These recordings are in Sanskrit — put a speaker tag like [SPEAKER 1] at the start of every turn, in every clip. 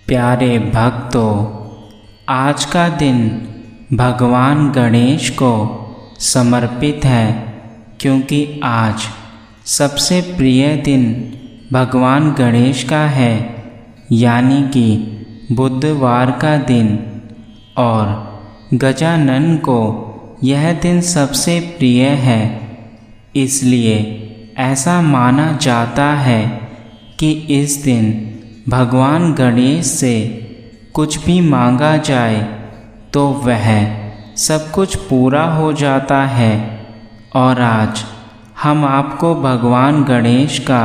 [SPEAKER 1] प्यारे भक्तों, आज का दिन भगवान गणेश को समर्पित है, क्योंकि आज सबसे प्रिय दिन भगवान गणेश का है, यानी कि बुधवार का दिन। और गजानन को यह दिन सबसे प्रिय है, इसलिए ऐसा माना जाता है कि इस दिन भगवान गणेश से कुछ भी मांगा जाए तो वह सब कुछ पूरा हो जाता है। और आज हम आपको भगवान गणेश का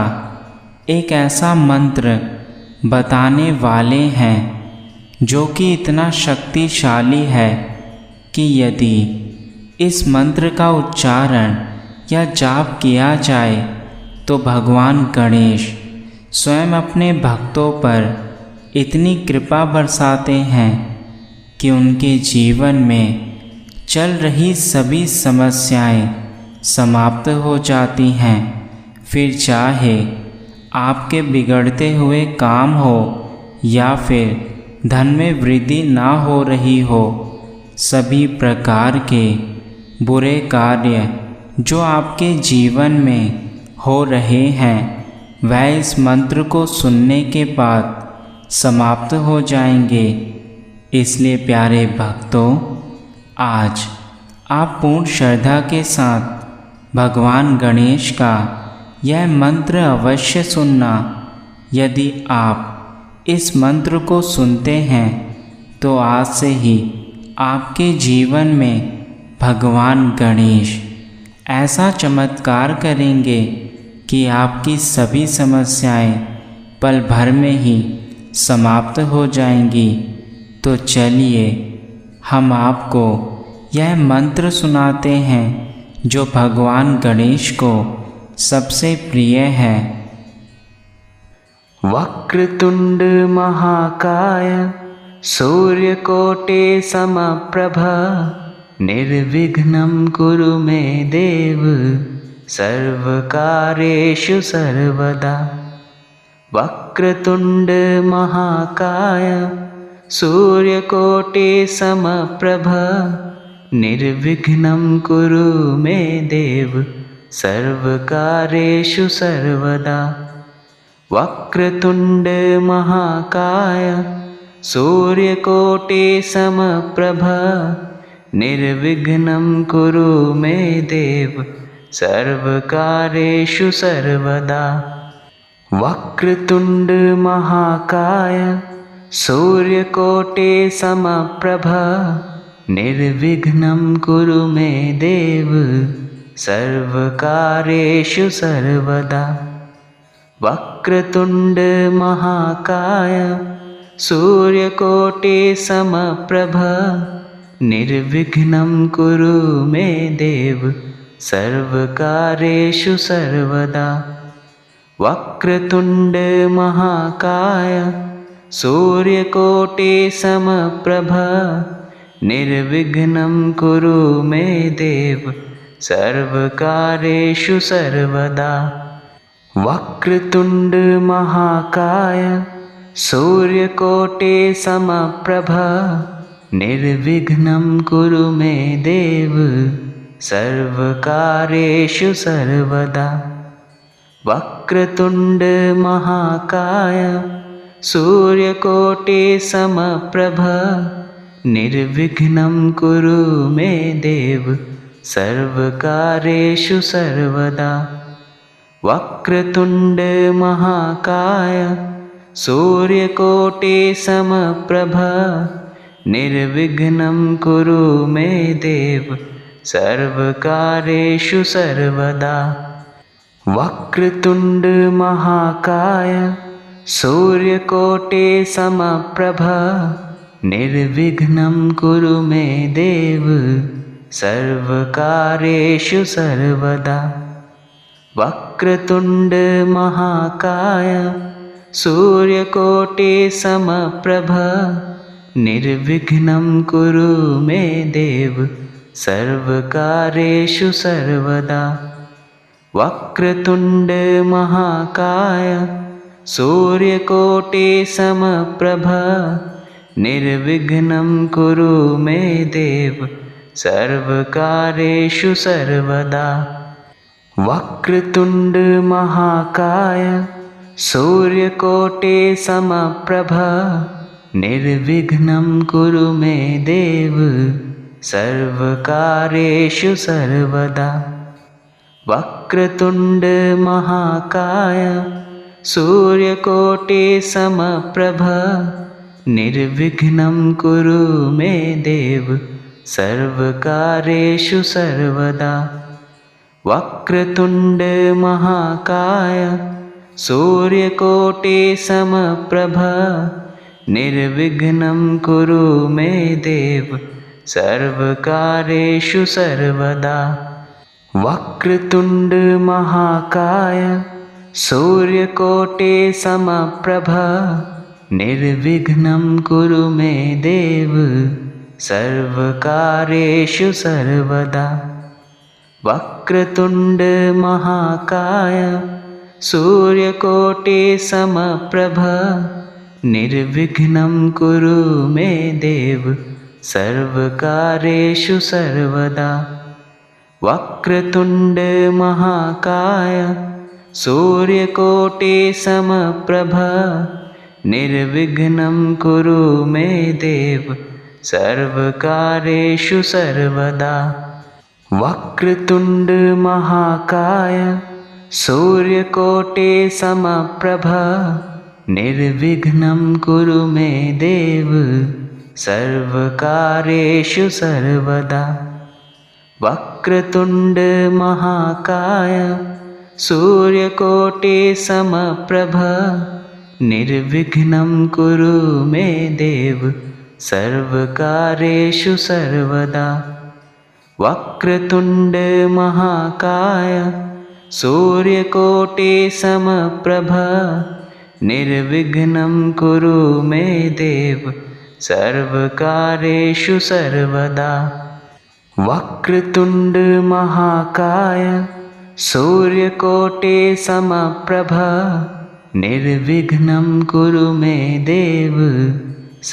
[SPEAKER 1] एक ऐसा मंत्र बताने वाले हैं जो कि इतना शक्तिशाली है कि यदि इस मंत्र का उच्चारण या जाप किया जाए तो भगवान गणेश स्वयं अपने भक्तों पर इतनी कृपा बरसाते हैं कि उनके जीवन में चल रही सभी समस्याएं समाप्त हो जाती हैं। फिर चाहे आपके बिगड़ते हुए काम हो या फिर धन में वृद्धि ना हो रही हो, सभी प्रकार के बुरे कार्य जो आपके जीवन में हो रहे हैं वह इस मंत्र को सुनने के बाद समाप्त हो जाएंगे। इसलिए प्यारे भक्तों, आज आप पूर्ण श्रद्धा के साथ भगवान गणेश का यह मंत्र अवश्य सुनना। यदि आप इस मंत्र को सुनते हैं तो आज से ही आपके जीवन में भगवान गणेश ऐसा चमत्कार करेंगे कि आपकी सभी समस्याएं पल भर में ही समाप्त हो जाएंगी। तो चलिए हम आपको यह मंत्र सुनाते हैं जो भगवान गणेश को सबसे प्रिय है।
[SPEAKER 2] वक्रतुंड महाकाय सूर्यकोटि समप्रभ निर्विघ्नं कुरु मे देव सर्वकार्येषु सर्वदा। वक्रतुंड महाकाय सूर्यकोटि समप्रभ निर्विघ्नं कुरु मे देव सर्वकार्येषु सर्वदा। वक्रतुंड महाकाय सूर्यकोटि समप्रभ निर्विघ्नं कुरु मे देव सर्वकार्येषु सर्वदा। वक्रतुंड महाकाय सूर्यकोटि समप्रभ निर्विघ्नं कुरु मे देव सर्वकार्येषु सर्वदा। वक्रतुंड महाकाय सूर्यकोटि समप्रभ निर्विघ्नं कुरु मे देव सर्वकार्येषु सर्वदा। वक्रतुंड महाकाय सूर्यकोटि समप्रभ निर्विघ्नं कुरु मे देव सर्वकार्येषु सर्वदा। वक्रतुंड महाकाय सूर्यकोटि समप्रभ निर्विघ्नं कुरु मे देव सर्वकार्येषु सर्वदा। वक्रतुंड महाकाय सूर्यकोटि समप्रभ निर्विघ्नं कुरु मे देव सर्वकार्येषु सर्वदा। वक्रतुंड महाकाय सूर्यकोटि समप्रभ निर्विघ्नं कुरु मे देव सर्वकार्येषु सर्वदा। वक्रतुंड महाकाय सूर्यकोटि समप्रभ निर्विघ्नं कुरु मे देव सर्वकार्येषु सर्वदा। वक्रतुंड महाकाय सूर्यकोटि समप्रभ निर्विघ्नं कुरु मे देव सर्वकार्येषु सर्वदा। वक्रतुंड महाकाय सूर्यकोटि समप्रभ निर्विघ्नं कुरु मे देव सर्वकार्येषु सर्वदा। वक्रतुंड महाकाय सूर्यकोटि समप्रभ निर्विघ्नं कुरु मे देव सर्वकार्येषु सर्वदा। वक्रतुंड महाकाय सूर्यकोटि समप्रभ निर्विघ्नं कुरु मे देव सर्वकार्येषु सर्वदा। वक्रतुंड महाकाय सूर्यकोटि समप्रभ निर्विघ्नं कुरु मे देव सर्वकार्येषु सर्वदा। वक्रतुंड महाकाय सूर्यकोटि समप्रभ निर्विघ्नं कुरु मे देव सर्वकार्येषु सर्वदा। वक्रतुंड महाकाय सूर्यकोटि समप्रभ निर्विघ्नं कुरु मे देव सर्वकार्येषु सर्वदा। वक्रतुंड महाकाय सूर्यकोटि समप्रभ निर्विघ्नं कुरु मे देव सर्वकार्येषु सर्वदा। वक्रतुंड महाकाय सूर्यकोटि समप्रभ निर्विघ्नं कुरु मे देव सर्वकार्येषु सर्वदा। वक्रतुंड महाकाय सूर्यकोटि समप्रभ निर्विघ्नं कुरु मे देव सर्वकार्येषु सर्वदा। वक्रतुंड महाकाय सूर्यकोटि समप्रभ निर्विघ्नं कुरु मे देव सर्वकार्येषु सर्वदा। वक्रतुंड महाकाय सूर्यकोटि समप्रभ निर्विघ्नं कुरु मे देव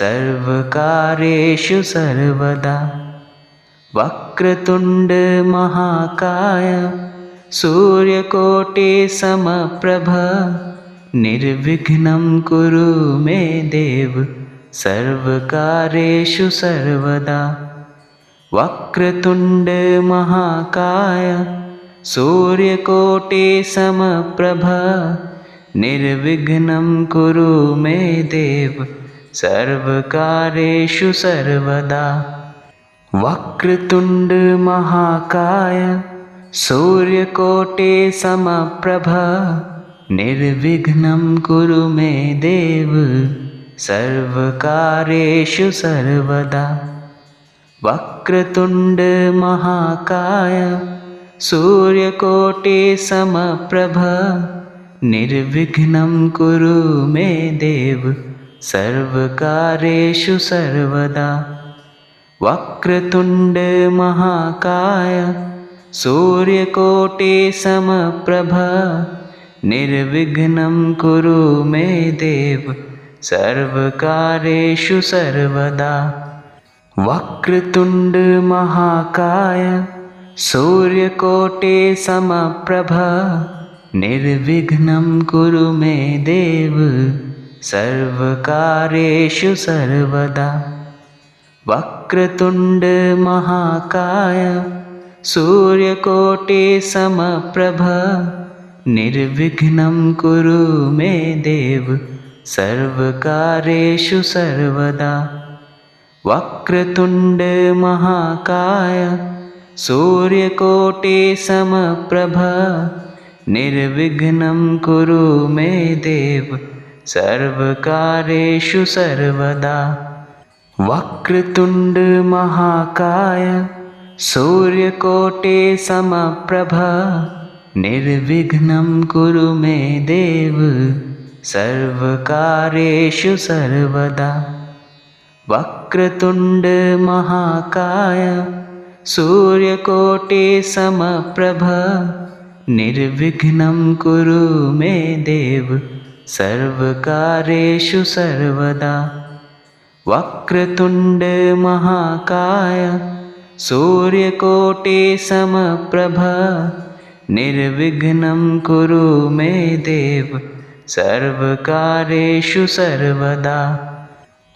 [SPEAKER 2] सर्वकार्येषु सर्वदा। वक्रतुंड महाकाय सूर्यकोटि समप्रभ निर्विघ्नं कुरु मे देव सर्वकार्येषु सर्वदा। वक्रतुंड महाकाय सूर्यकोटि समप्रभ निर्विघ्नं कुरु मे देव सर्वकार्येषु सर्वदा। वक्रतुंड महाकाय सूर्यकोटि समप्रभ निर्विघ्नं कुरु मे देव सर्वकार्येषु सर्वदा। वक्रतुंड महाकाय सूर्यकोटि समप्रभ निर्विघ्नं कुरु मे देव सर्वकार्येषु सर्वदा। वक्रतुंड महाकाय सूर्यकोटि समप्रभ निर्विघ्नं कुरु मे देव सर्वकार्येषु सर्वदा। वक्रतुंड महाकाय सूर्यकोटि समप्रभ निर्विघ्नं कुरु मे देव सर्वकार्येषु सर्वदा। वक्रतुंड महाकाय सूर्यकोटि समप्रभ निर्विघ्नं कुरु मे देव सर्वकार्येषु सर्वदा। वक्रतुंड महाकाय सूर्यकोटि समप्रभ निर्विघ्नं कुरु मे देव सर्वकार्येषु सर्वदा। वक्रतुंड महाकाय सूर्यकोटि समप्रभ निर्विघ्नं कुरु मे देव सर्वकार्येषु सर्वदा। वक्रतुंड महाकाय सूर्यकोटि समप्रभ निर्विघ्नं कुरु मे देव सर्वकार्येषु सर्वदा। वक्रतुण्ड महाकाय सूर्यकोटि समप्रभ निर्विघ्नं कुरु मे देव सर्वकार्येषु सर्वदा।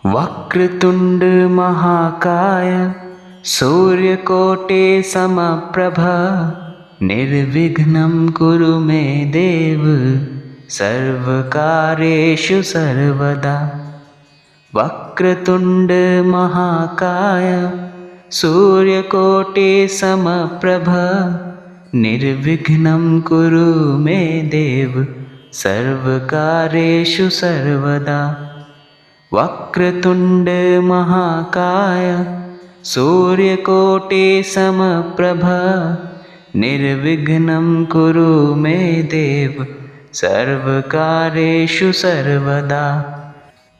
[SPEAKER 2] वक्रतुण्ड महाकाय सूर्यकोटि समप्रभ निर्विघ्नं कुरु मे देव सर्वकार्येषु सर्वदा। वक्रतुण्ड महाकाय सूर्यकोटि समप्रभ निर्विघ्नं कुरु मे देव सर्वकार्येषु सर्वदा। वक्रतुण्ड महाकाय सूर्यकोटि समप्रभ निर्विघ्नं कुरु मे देव सर्वकार्येषु सर्वदा।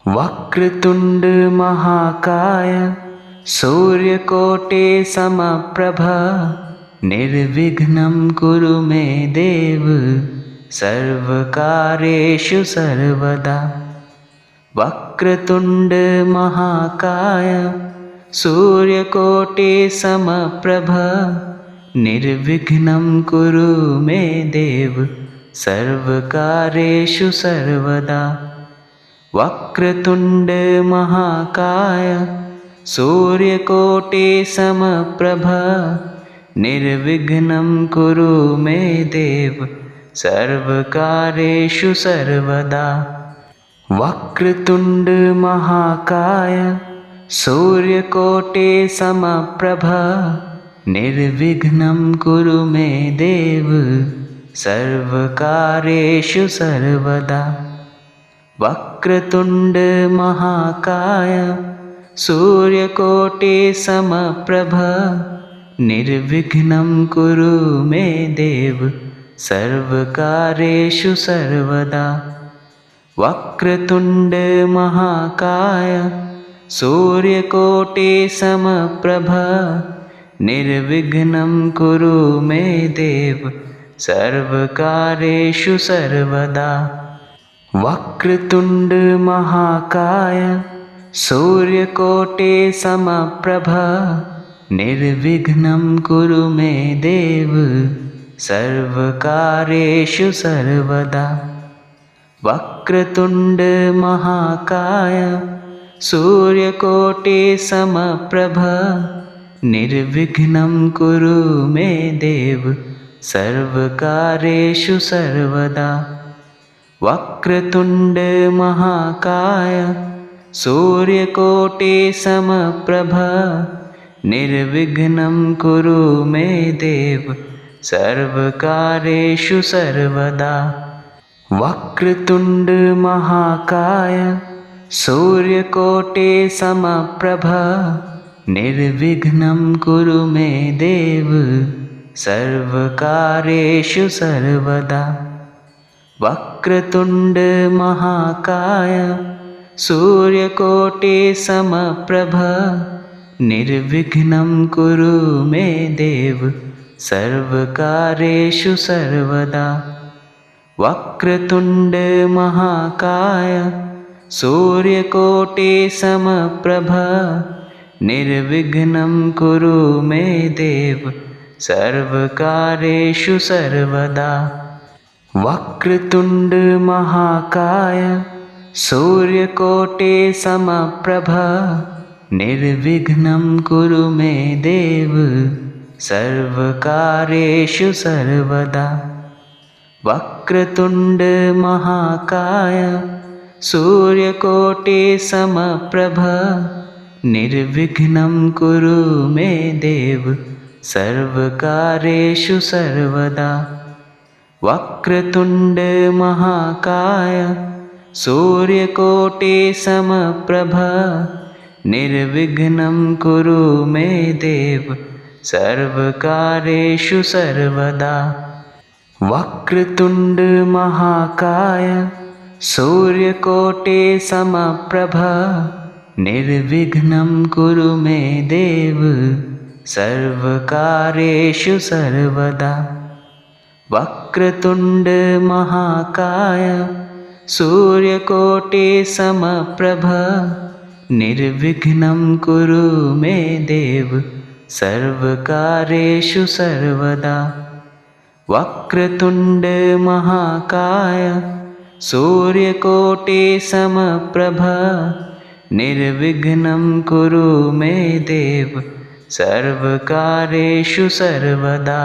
[SPEAKER 2] वक्रतुण्ड महाकाय सूर्यकोटि समप्रभ निर्विघ्नं कुरु मे देव सर्वकार्येषु सर्वदा। वक्रतुण्ड महाकाय सूर्यकोटि समप्रभ निर्विघ्नं कुरु मे देव सर्वकार्येषु सर्वदा। वक्रतुण्ड महाकाय सूर्यकोटि समप्रभ निर्विघ्नं कुरु मे देव सर्वकार्येषु सर्वदा। वक्रतुण्ड महाकाय सूर्यकोटि समप्रभ निर्विघ्नं कुरु मे देव सर्वकार्येषु सर्वदा। वक्रतुण्ड महाकाय सूर्यकोटि समप्रभ निर्विघ्नं कुरु मे देव सर्वकार्येषु सर्वदा। वक्रतुण्ड महाकाय सूर्यकोटि समप्रभ निर्विघ्नं कुरु मे देव सर्वकार्येषु सर्वदा। वक्रतुण्ड महाकाय सूर्यकोटि समप्रभ निर्विघ्नं कुरु मे देव सर्वकार्येषु सर्वदा। वक्रतुण्ड महाकाय सूर्यकोटि समप्रभ निर्विघ्नं कुरु मे देव सर्वकार्येषु सर्वदा। वक्रतुण्ड महाकाय सूर्यकोटि समप्रभ निर्विघ्नं कुरु मे देव सर्वकार्येषु सर्वदा। वक्रतुण्ड महाकाय सूर्यकोटि समप्रभ निर्विघ्नं कुरु मे देव सर्वकार्येषु सर्वदा। वक्रतुण्ड महाकाय सूर्यकोटि समप्रभ निर्विघ्नं कुरु मे देव सर्वकार्येषु सर्वदा। वक्रतुण्ड महाकाय सूर्यकोटि समप्रभ निर्विघ्नं कुरु मे देव सर्वकार्येषु सर्वदा। वक्रतुण्ड महाकाय सूर्यकोटि समप्रभ निर्विघ्नं कुरु मे देव सर्वकार्येषु सर्वदा। वक्रतुण्ड महाकाय सूर्यकोटि समप्रभ निर्विघ्नं कुरु मे देव सर्वकार्येषु सर्वदा। वक्रतुण्ड महाकाय सूर्यकोटि समप्रभ निर्विघ्नं कुरु मे देव सर्वकार्येषु सर्वदा। वक्रतुण्ड महाकाय सूर्यकोटि समप्रभ निर्विघ्नं कुरु मे देव सर्वकार्येषु सर्वदा। वक्रतुण्ड महाकाय सूर्यकोटि समप्रभ निर्विघ्नं कुरु मे देव सर्वकार्येषु सर्वदा। वक्रतुण्ड महाकाय सूर्यकोटि समप्रभ निर्विघ्नं कुरु मे देव सर्वकार्येषु सर्वदा।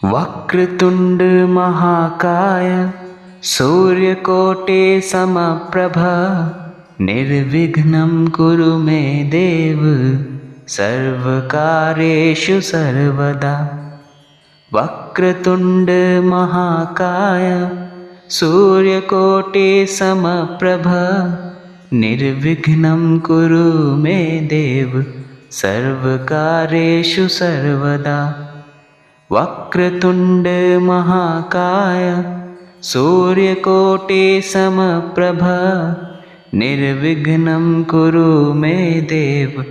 [SPEAKER 2] वक्रतुण्ड महाकाय सूर्यकोटि समप्रभ निर्विघ्नं कुरु मे देव सर्वकार्येषु सर्वदा। वक्रतुण्ड महाकाय सूर्यकोटि समप्रभ निर्विघ्नं कुरु मे देव सर्वकार्येषु सर्वदा। वक्रतुण्ड महाकाय सूर्यकोटि समप्रभ निर्विघ्नं कुरु मे देव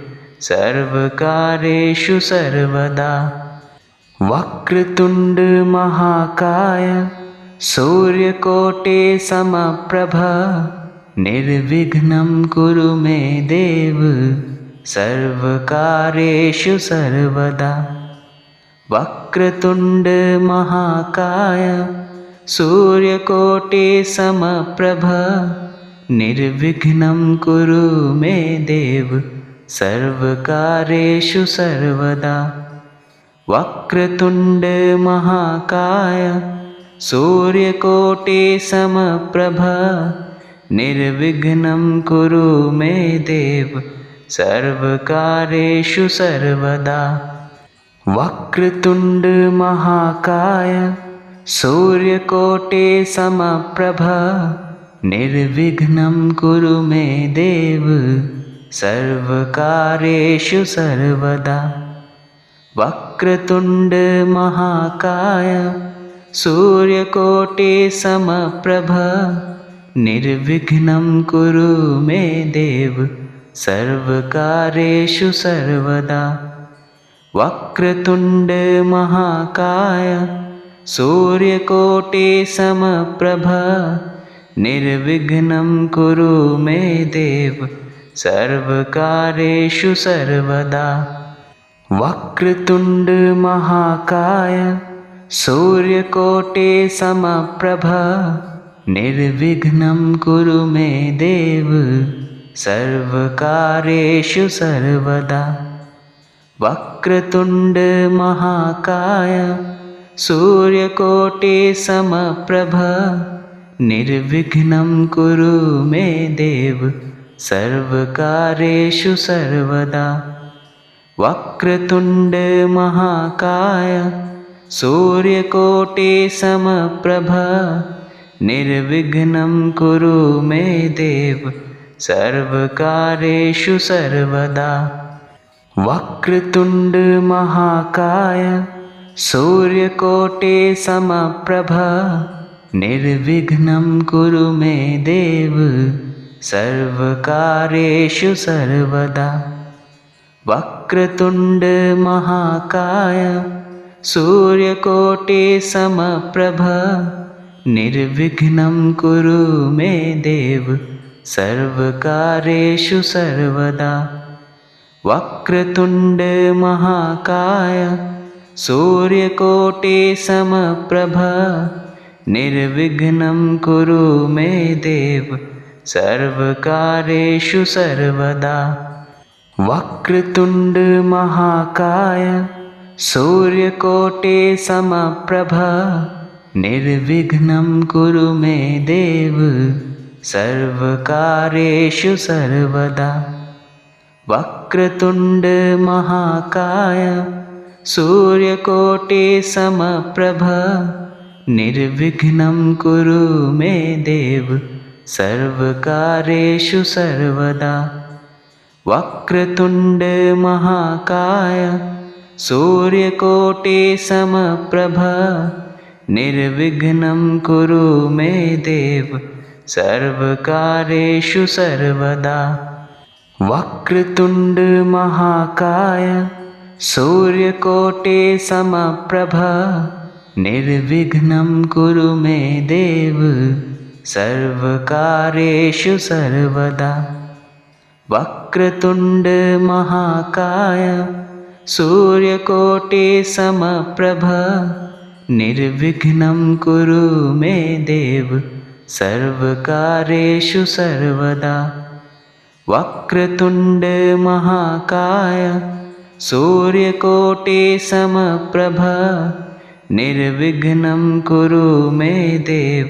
[SPEAKER 2] सर्वकार्येषु सर्वदा। वक्रतुण्ड महाकाय सूर्यकोटि समप्रभ निर्विघ्नं कुरु मे देव सर्वकार्येषु सर्वदा। वक्रतुण्ड महाकाय सूर्यकोटि समप्रभ निर्विघ्नं कुरु मे देव सर्वकार्येषु सर्वदा। वक्रतुण्ड महाकाय सूर्यकोटि समप्रभ निर्विघ्नं कुरु मे देव सर्वकार्येषु सर्वदा। वक्रतुण्ड महाकाय सूर्यकोटि समप्रभ निर्विघ्नं कुरु मे देव सर्वकार्येषु सर्वदा। वक्रतुण्ड महाकाय सूर्यकोटि समप्रभ निर्विघ्नं कुरु मे देव सर्वकार्येषु सर्वदा। वक्रतुण्ड महाकाय सूर्यकोटि समप्रभ निर्विघ्नं कुरु मे देव सर्वकार्येषु सर्वदा। वक्रतुण्ड महाकाय सूर्यकोटि समप्रभ निर्विघ्नं कुरु मे देव सर्वकार्येषु सर्वदा। वक्रतुण्ड महाकाय सूर्यकोटि समप्रभ निर्विघ्नं कुरु मे देव सर्वकार्येषु सर्वदा। वक्रतुण्ड महाकाय सूर्यकोटि समप्रभ निर्विघ्नं कुरु मे देव सर्वकार्येषु सर्वदा। वक्रतुण्ड महाकाय सूर्यकोटि समप्रभ निर्विघ्नं कुरु मे देव सर्वकार्येषु सर्वदा। वक्रतुण्ड महाकाय सूर्यकोटि समप्रभ निर्विघ्नं कुरु मे देव सर्वकार्येषु सर्वदा। वक्रतुण्ड महाकाय सूर्यकोटि समप्रभ निर्विघ्नं कुरु मे देव सर्वकार्येषु सर्वदा। वक्रतुण्ड महाकाय सूर्यकोटि समप्रभ निर्विघ्नं कुरु मे देव सर्वकार्येषु सर्वदा। वक्रतुण्ड महाकाय सूर्यकोटि समप्रभ निर्विघ्नं कुरु मे देव सर्वकार्येषु सर्वदा। वक्रतुण्ड महाकाय सूर्यकोटि समप्रभ निर्विघ्नं कुरु मे देव सर्वकार्येषु सर्वदा। वक्रतुण्ड महाकाय सूर्यकोटि समप्रभ निर्विघ्नं कुरु मे देव सर्वकार्येषु सर्वदा। वक्रतुण्ड महाकाय सूर्यकोटिसमप्रभ निर्विघ्नं कुरु मे देव सर्वकार्येषु सर्वदा। वक्रतुण्ड महाकाय सूर्यकोटिसमप्रभ निर्विघ्नं कुरु मे देव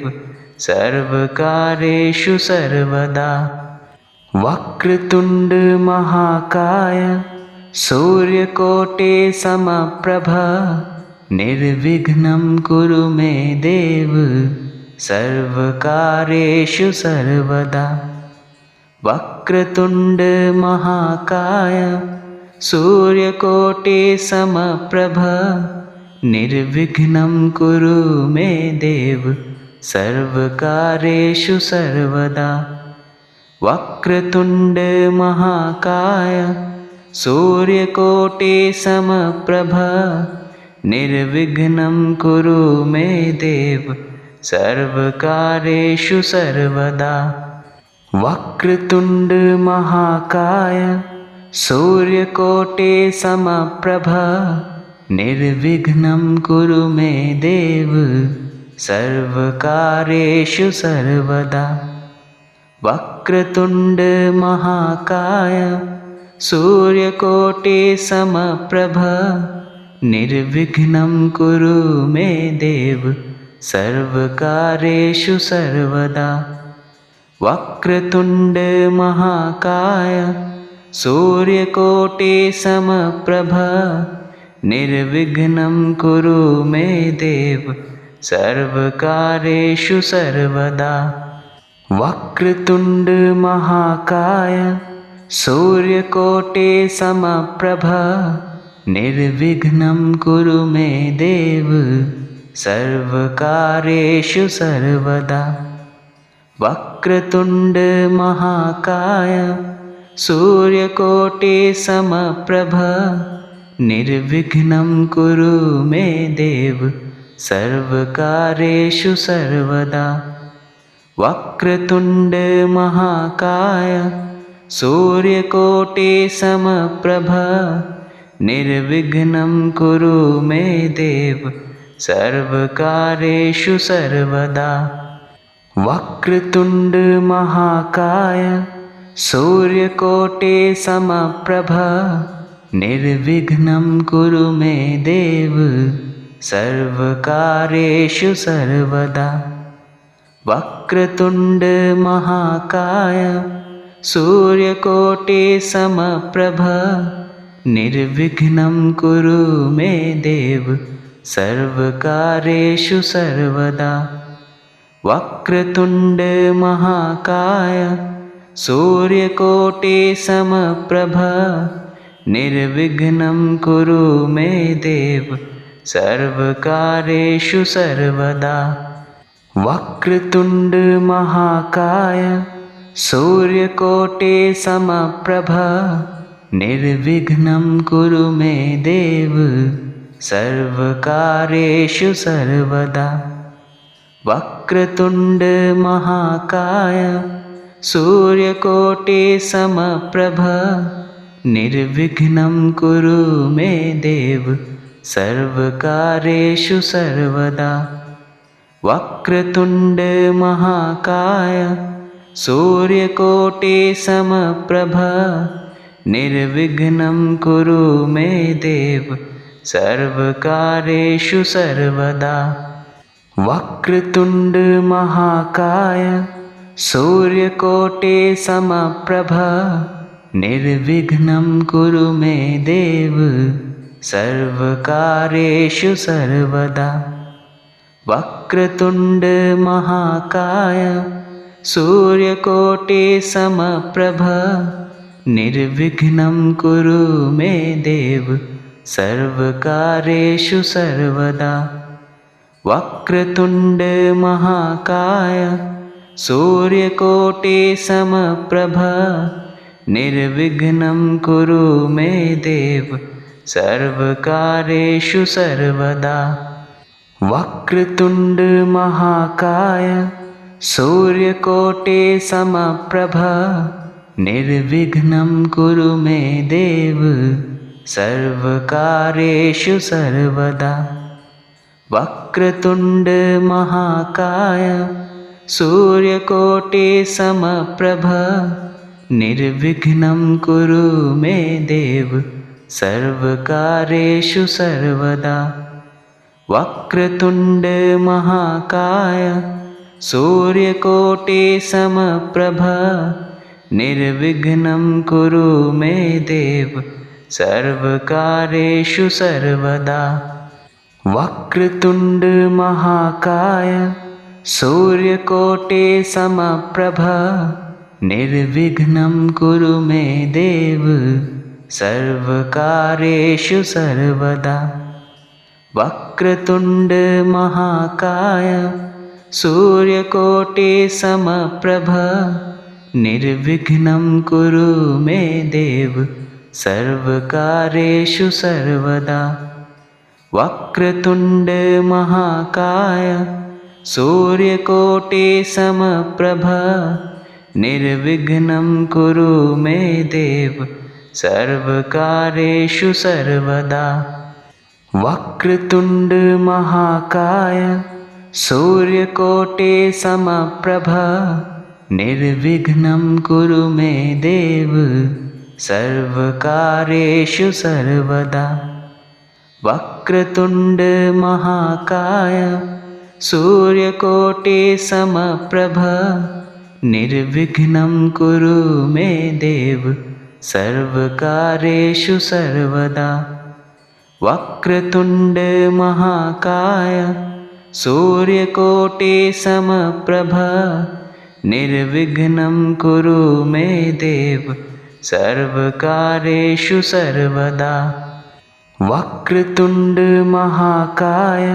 [SPEAKER 2] सर्वकार्येषु सर्वदा। वक्रतुण्ड महाकाय सूर्यकोटिसमप्रभ निर्विघ्नं कुरु मे देव सर्वकार्येषु सर्वदा। वक्रतुण्ड महाकाय सूर्यकोटिसमप्रभ निर्विघ्नं कुरु मे देव सर्वकार्येषु सर्वदा। वक्रतुण्ड महाकाय सूर्यकोटिसमप्रभ निर्विघ्नं कुरु मे देव सर्वकार्येषु सर्वदा। वक्रतुण्ड महाकाय सूर्यकोटिसमप्रभ निर्विघ्नं कुरु मे देव सर्वकार्येषु सर्वदा। वक्रतुण्ड महाकाय सूर्यकोटिसमप्रभ निर्विघ्नं कुरु मे देव सर्वकार्येषु सर्वदा। वक्रतुण्ड महाकाय सूर्यकोटिसमप्रभ निर्विघ्नं कुरु मे देव सर्वकार्येषु सर्वदा। वक्रतुण्ड महाकाय सूर्यकोटिसमप्रभ निर्विघ्नं कुरु मे देव सर्वकार्येषु सर्वदा। वक्रतुण्ड महाकाय सूर्यकोटिसमप्रभ निर्विघ्नं कुरु मे देव सर्वकार्येषु सर्वदा। वक्रतुण्ड महाकाय सूर्यकोटिसमप्रभ निर्विघ्नं कुरु मे देव सर्वकार्येषु सर्वदा। वक्रतुण्ड महाकाय सूर्यकोटिसमप्रभ निर्विघ्नं कुरु मे देव सर्वकार्येषु सर्वदा। वक्रतुण्ड महाकाय सूर्यकोटिसमप्रभ निर्विघ्नं कुरु मे देव सर्वकार्येषु सर्वदा। वक्रतुण्ड महाकाय सूर्यकोटिसमप्रभ निर्विघ्नं कुरु मे देव सर्वकार्येषु सर्वदा। वक्रतुण्ड महाकाय सूर्यकोटिसमप्रभ निर्विघ्नं कुरु मे देव सर्वकार्येषु सर्वदा। वक्रतुण्ड महाकाय सूर्यकोटिसमप्रभ निर्विघ्नं कुरु मे देव सर्वकार्येषु सर्वदा। वक्रतुण्ड महाकाय सूर्यकोटिसमप्रभ निर्विघ्नं कुरु मे देव सर्वकार्येषु सर्वदा। वक्रतुण्ड महाकाय सूर्यकोटिसमप्रभ निर्विघ्नं कुरु मे देव सर्वकार्येषु सर्वदा। वक्रतुण्ड महाकाय सूर्यकोटिसमप्रभ निर्विघ्नं कुरु मे देव सर्वकार्येषु सर्वदा। वक्रतुण्ड महाकाय सूर्यकोटिसमप्रभ निर्विघ्नं कुरु मे देव सर्वकार्येषु सर्वदा। वक्रतुण्ड महाकाय सूर्यकोटि समप्रभ निर्विघ्नं कुरु मे देव सर्वकार्येषु सर्वदा। वक्रतुण्ड महाकाय सूर्यकोटि समप्रभ निर्विघ्नं कुरु मे देव सर्वकार्येषु सर्वदा। वक्रतुण्ड महाकाय सूर्यकोटि समप्रभ निर्विघ्नं कुरु मे देव सर्वकार्येषु सर्वदा। वक्रतुण्ड महाकाय सूर्यकोटि समप्रभ निर्विघ्नं कुरु मे देव सर्वकार्येषु सर्वदा। वक्रतुण्ड महाकाय सूर्यकोटि समप्रभ निर्विघ्नं कुरु मे देव सर्वकार्येषु सर्वदा। वक्रतुण्ड महाकाय सूर्यकोटि समप्रभ निर्विघ्नं कुरु मे देव सर्वकार्येषु सर्वदा। वक्रतुण्ड महाकाय सूर्यकोटि समप्रभ निर्विघ्नं कुरु मे देव सर्वकार्येषु सर्वदा। वक्रतुण्ड महाकाय सूर्यकोटि समप्रभ निर्विघ्नं कुरु मे देव सर्वकार्येषु सर्वदा। वक्रतुण्ड महाकाय सूर्यकोटि समप्रभ निर्विघ्नं कुरु मे देव सर्वकार्येषु सर्वदा। वक्रतुण्ड महाकाय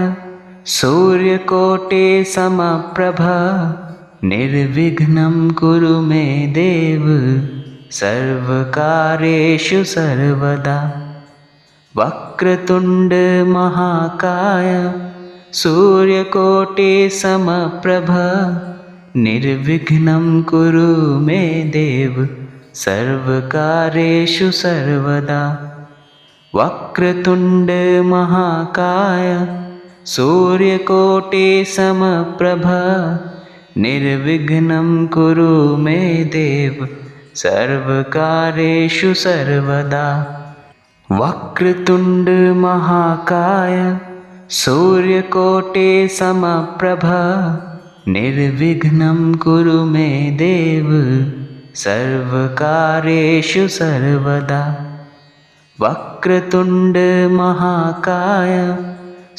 [SPEAKER 2] सूर्यकोटि समप्रभ निर्विघ्नं कुरु मे देव सर्वकार्येषु सर्वदा। वक्रतुण्ड महाकाय सूर्यकोटि समप्रभ निर्विघ्नं कुरु मे देव सर्वकार्येषु सर्वदा। वक्रतुण्ड महाकाय सूर्यकोटि समप्रभ निर्विघ्नं कुरु मे देव सर्वकार्येषु सर्वदा। वक्रतुण्ड महाकाय सूर्यकोटि समप्रभ निर्विघ्नं कुरु मे देव सर्वकार्येषु सर्वदा। वक्रतुण्ड महाकाय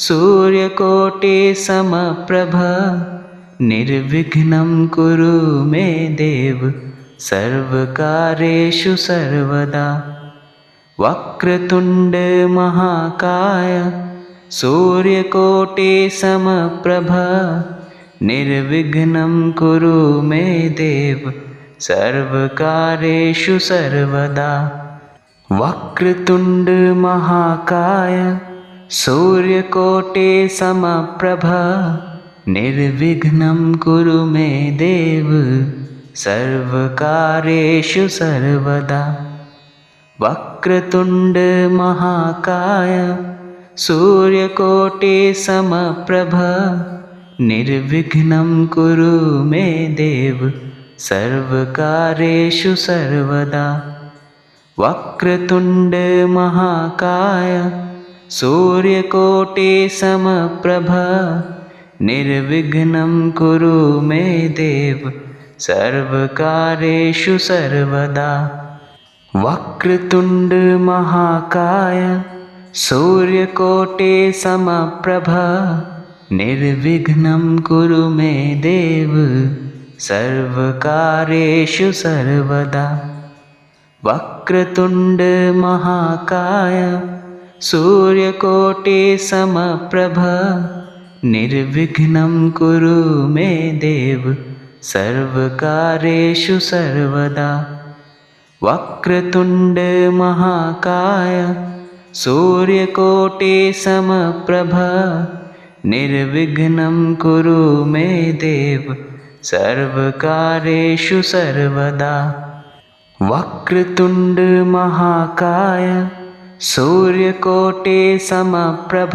[SPEAKER 2] सूर्यकोटि समप्रभ निर्विघ्नं कुरु मे देव सर्वकार्येषु सर्वदा। वक्रतुण्ड महाकाय सूर्यकोटि समप्रभ निर्विघ्नं कुरु मे देव सर्वकार्येषु सर्वदा। वक्रतुण्ड महाकाय सूर्यकोटि समप्रभ निर्विघ्नं कुरु मे देव सर्वकार्येषु सर्वदा। वक्रतुण्ड महाकाय सूर्यकोटि समप्रभ निर्विघ्नं कुरु मे देव सर्वकार्येषु सर्वदा। वक्रतुण्ड महाकाय सूर्यकोटि समप्रभ निर्विघ्नं कुरु मे देव सर्वकार्येषु सर्वदा। वक्रतुण्ड महाकाय सूर्यकोटि समप्रभ निर्विघ्नं कुरु मे देव सर्वकार्येषु सर्वदा। वक्रतुण्ड महाकाय सूर्यकोटि समप्रभ निर्विघ्नं कुरु मे देव सर्वकार्येषु सर्वदा। वक्रतुण्ड महाकाय सूर्यकोटि समप्रभ निर्विघ्नं कुरु मे देव सर्वकार्येषु सर्वदा। वक्रतुण्ड महाकाय सूर्यकोटि समप्रभ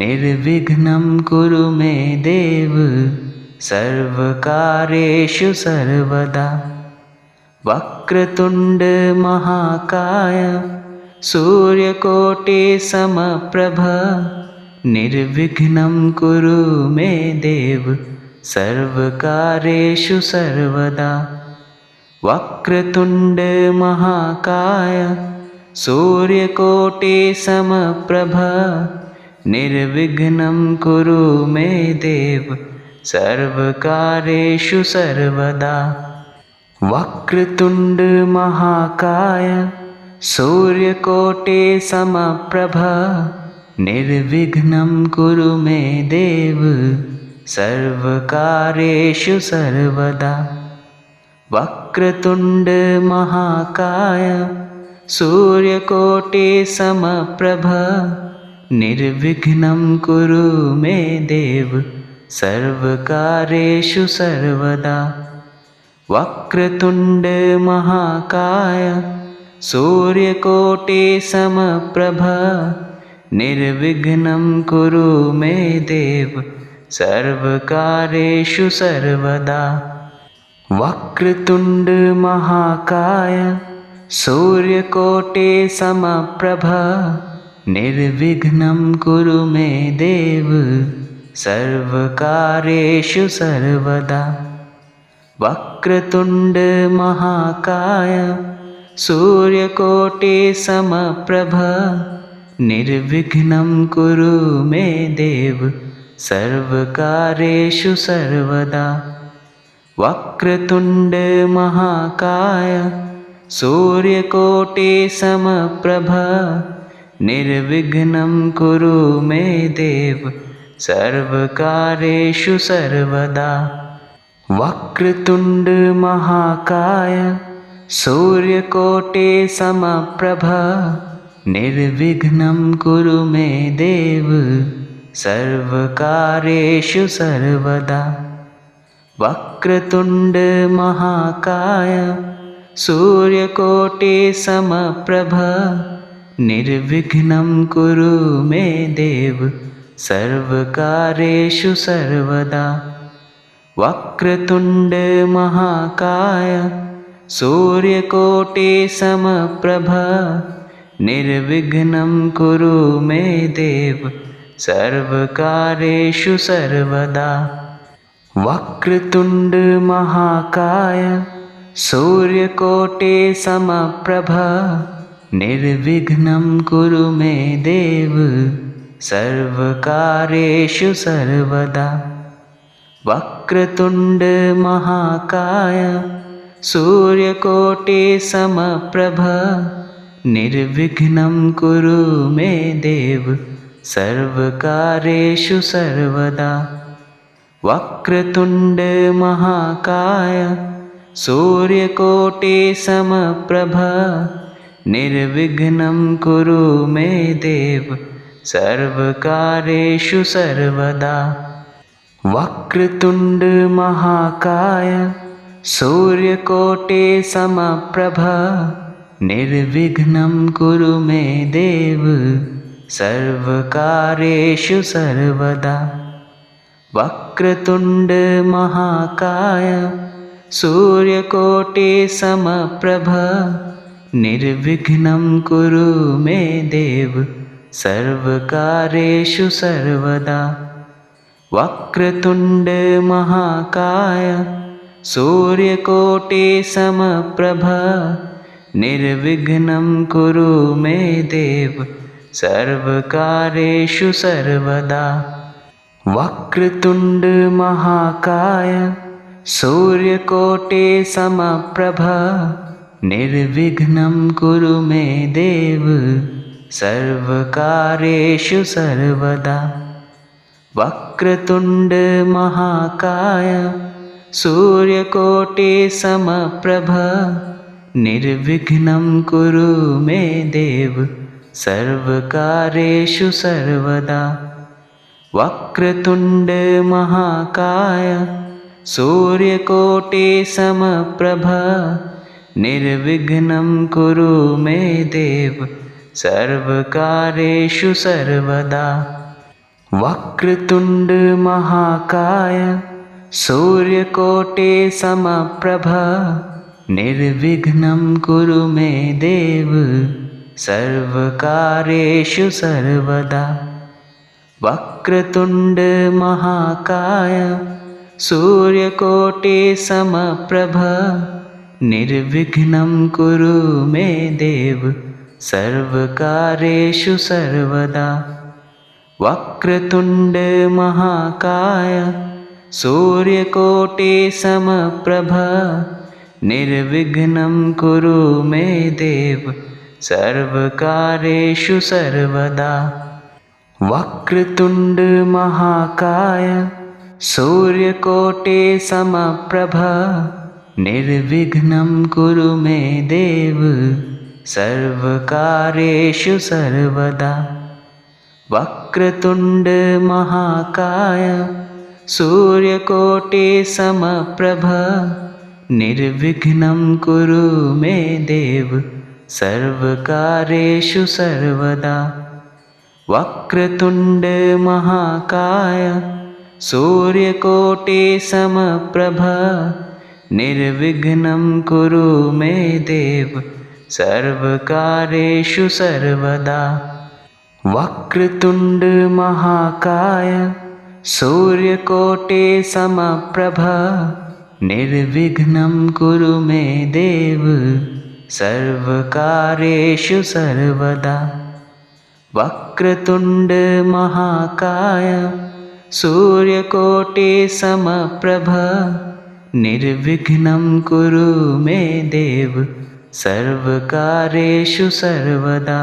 [SPEAKER 2] निर्विघ्नं कुरु मे देव सर्वकार्येषु सर्वदा। वक्रतुण्ड महाकाय सूर्यकोटि समप्रभ निर्विघ्नं कुरु मे देव सर्वकार्येषु सर्वदा। वक्रतुण्ड महाकाय सूर्यकोटि समप्रभ निर्विघ्नं कुरु मे देव सर्वकार्येषु सर्वदा। वक्रतुण्ड महाकाय सूर्यकोटि समप्रभ निर्विघ्नं कुरु मे देव सर्वकार्येषु सर्वदा। वक्रतुण्ड महाकाय सूर्यकोटि समप्रभ निर्विघ्नं कुरु मे देव सर्वकार्येषु सर्वदा। वक्रतुण्ड महाकाय सूर्यकोटि समप्रभ निर्विघ्नं कुरु मे देव सर्वकार्येषु सर्वदा। वक्रतुण्ड महाकाय सूर्यकोटि समप्रभ निर्विघ्नं कुरु मे देव सर्वकार्येषु सर्वदा। वक्रतुण्ड महाकाय सूर्यकोटि समप्रभ निर्विघ्नं कुरु मे देव सर्वकार्येषु सर्वदा। वक्रतुण्ड महाकाय सूर्यकोटि समप्रभ निर्विघ्नं कुरु मे देव सर्वकार्येषु सर्वदा। वक्रतुण्ड महाकाय सूर्यकोटि समप्रभ निर्विघ्नं कुरु मे देव सर्वकार्येषु सर्वदा। वक्रतुण्ड महाकाय सूर्यकोटि समप्रभ निर्विघ्नं कुरु मे देव सर्वकार्येषु सर्वदा। वक्रतुण्ड महाकाय सूर्यकोटि समप्रभ निर्विघ्नं कुरु मे देव सर्वकार्येषु सर्वदा। वक्रतुण्ड महाकाय सूर्यकोटि समप्रभ निर्विघ्नं कुरु मे देव सर्वकार्येषु सर्वदा। वक्रतुण्ड महाकाय सूर्यकोटि समप्रभ निर्विघ्नं कुरु मे देव सर्वकार्येषु सर्वदा। वक्रतुण्ड महाकाय सूर्यकोटि समप्रभ निर्विघ्नं कुरु मे देव सर्वकार्येषु सर्वदा। वक्रतुण्ड महाकाय सूर्यकोटि समप्रभ निर्विघ्नं कुरु मे देव सर्वकार्येषु सर्वदा। वक्रतुण्ड महाकाय सूर्यकोटि समप्रभ निर्विघ्नं कुरु मे देव सर्वकार्येषु सर्वदा। वक्रतुण्ड महाकाय सूर्यकोटि समप्रभ निर्विघ्नं कुरु मे देव सर्वकार्येषु सर्वदा। वक्रतुण्ड महाकाय सूर्यकोटि समप्रभ निर्विघ्नं कुरु मे देव सर्वकार्येषु सर्वदा। वक्रतुण्ड महाकाय सूर्यकोटि समप्रभ निर्विघ्नं कुरु मे देव सर्वकार्येषु सर्वदा। वक्रतुण्ड महाकाय सूर्यकोटि समप्रभ निर्विघ्नं कुरु मे देव सर्वकार्येषु सर्वदा। वक्रतुण्ड महाकाय सूर्यकोटि समप्रभ निर्विघ्नं कुरु मे देव सर्वकार्येषु सर्वदा। वक्रतुण्ड महाकाय सूर्यकोटि समप्रभ निर्विघ्नं कुरु मे देव सर्वकार्येषु सर्वदा। वक्रतुण्ड महाकाय सूर्यकोटि समप्रभ निर्विघ्नं कुरु मे देव सर्वकार्येषु सर्वदा। वक्रतुण्ड महाकाय सूर्यकोटि समप्रभ निर्विघ्नं कुरु मे देव सर्वकार्येषु सर्वदा। वक्रतुण्ड महाकाय सूर्यकोटि समप्रभ निर्विघ्नं कुरु मे देव सर्वकार्येषु सर्वदा। वक्रतुण्ड महाकाय सूर्यकोटि समप्रभ निर्विघ्नं कुरु मे देव सर्वकार्येषु सर्वदा। वक्रतुण्ड महाकाय सूर्यकोटि समप्रभ निर्विघ्नं कुरु मे देव सर्वकार्येषु सर्वदा। वक्रतुण्ड महाकाय सूर्यकोटि समप्रभ निर्विघ्नं कुरु मे देव सर्वकार्येषु सर्वदा।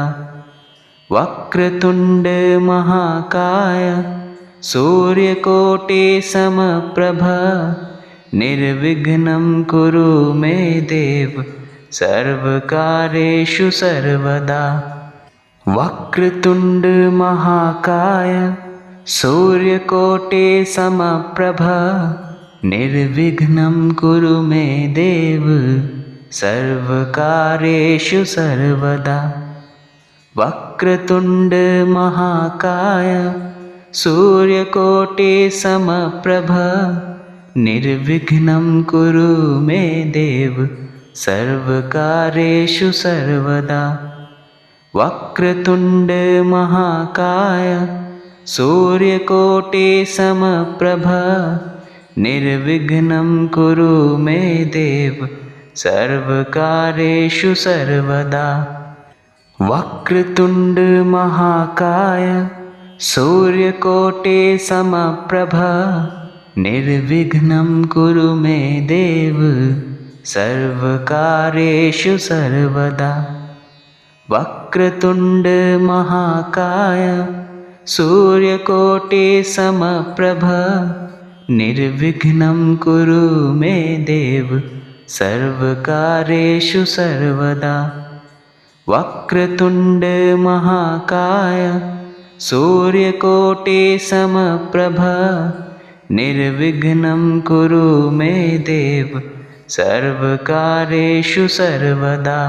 [SPEAKER 2] वक्रतुण्ड महाकाय सूर्यकोटि समप्रभ निर्विघ्नं कुरु मे देव सर्वकार्येषु सर्वदा। वक्रतुण्ड महाकाय सूर्यकोटि समप्रभ निर्विघ्नं कुरु मे देव सर्वकार्येषु सर्वदा। वक्रतुण्ड महाकाय सूर्यकोटि समप्रभ निर्विघ्नं कुरु मे देव सर्वकार्येषु सर्वदा। वक्रतुण्ड महाकाय सूर्यकोटि समप्रभ निर्विघ्नं कुरु मे देव सर्वकार्येषु सर्वदा। वक्रतुण्ड महाकाय सूर्यकोटि समप्रभ निर्विघ्नं कुरु मे देव सर्वकार्येषु सर्वदा। वक्रतुण्ड महाकाय सूर्यकोटि समप्रभ निर्विघ्नं कुरु मे देव सर्वकार्येषु सर्वदा। वक्रतुण्ड महाकाय सूर्यकोटि समप्रभ निर्विघ्नं कुरु मे देव सर्वकार्येषु सर्वदा।